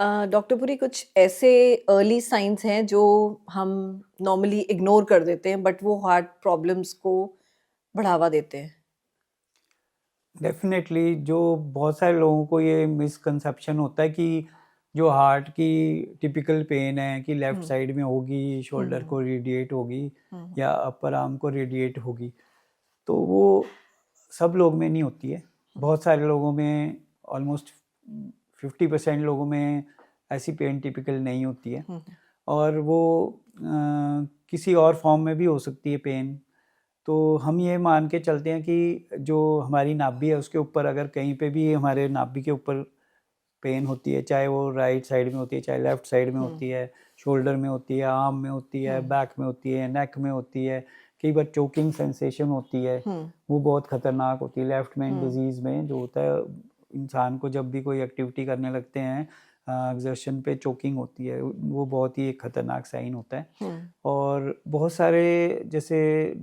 Doctor Puri, कुछ ऐसे early signs हैं जो हम नॉर्मली इग्नोर कर देते हैं बट वो हार्ट प्रॉब्लम्स को बढ़ावा देते हैं। डेफिनेटली जो बहुत सारे लोगों को ये मिसकंसेप्शन होता है कि जो हार्ट की टिपिकल पेन है कि लेफ़्ट साइड में होगी, शोल्डर को रेडिएट होगी या अपर आर्म को रेडिएट होगी, तो वो सब लोग में नहीं होती है। बहुत सारे लोगों में, ऑलमोस्ट 50% लोगों में ऐसी पेन टिपिकल नहीं होती है और वो किसी और फॉर्म में भी हो सकती है पेन। तो हम ये मान के चलते हैं कि जो हमारी नाभि है उसके ऊपर अगर कहीं पे भी हमारे नाभि के ऊपर पेन होती है, चाहे वो राइट साइड में होती है, चाहे लेफ्ट साइड में होती है, शोल्डर में होती है, आर्म में होती है, बैक में होती है, नेक में होती है, कई बार चोकिंग सेंसेशन होती है, वो बहुत खतरनाक होती है। लेफ्ट मेन डिजीज़ में जो होता है, इंसान को जब भी कोई एक्टिविटी करने लगते हैं एग्जर्शन पे चोकिंग होती है, वो बहुत ही एक खतरनाक साइन होता है। और बहुत सारे जैसे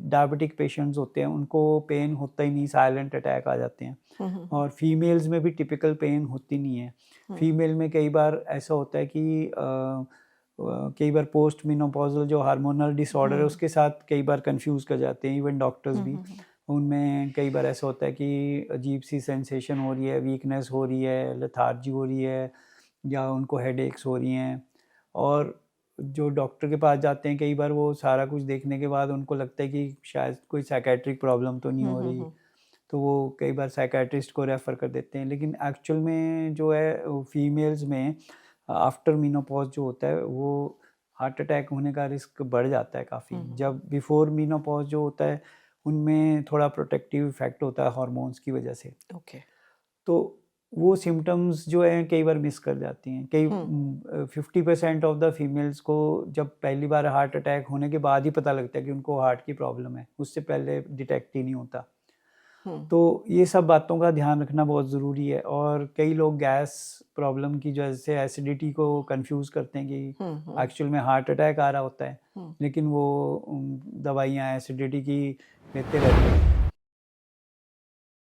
डायबिटिक पेशेंट्स होते हैं उनको पेन होता ही नहीं, साइलेंट अटैक आ जाते हैं। और फीमेल्स में भी टिपिकल पेन होती नहीं है। फीमेल में कई बार ऐसा होता है कि कई बार पोस्ट मेनोपॉजल जो हार्मोनल डिसऑर्डर है उसके साथ कई बार कंफ्यूज कर जाते हैं, इवन डॉक्टर्स भी। उनमें कई बार ऐसा होता है कि अजीब सी सेंसेशन हो रही है, वीकनेस हो रही है, लेथार्जी हो रही है, या उनको हेडेक्स हो रही हैं। और जो डॉक्टर के पास जाते हैं कई बार वो सारा कुछ देखने के बाद उनको लगता है कि शायद कोई साइकेट्रिक प्रॉब्लम तो नहीं हो रही, तो वो कई बार साइकेट्रिस्ट को रेफ़र कर देते हैं। लेकिन एक्चुअल में जो है फीमेल्स में आफ्टर मीनोपॉज जो होता है वो हार्ट अटैक होने का रिस्क बढ़ जाता है काफ़ी। जब बिफोर मीनोपॉज जो होता है उनमें थोड़ा प्रोटेक्टिव इफेक्ट होता है हार्मोन्स की वजह से। तो वो सिम्टम्स जो हैं कई बार मिस कर जाती हैं। कई 50% ऑफ द फीमेल्स को जब पहली बार हार्ट अटैक होने के बाद ही पता लगता है कि उनको हार्ट की प्रॉब्लम है, उससे पहले डिटेक्ट ही नहीं होता। तो ये सब बातों का ध्यान रखना बहुत ज़रूरी है। और कई लोग गैस प्रॉब्लम की वजह से एसिडिटी को कंफ्यूज करते हैं कि एक्चुअल में हार्ट अटैक आ रहा होता है, लेकिन वो दवाइयाँ एसिडिटी की लेते रहते हैं।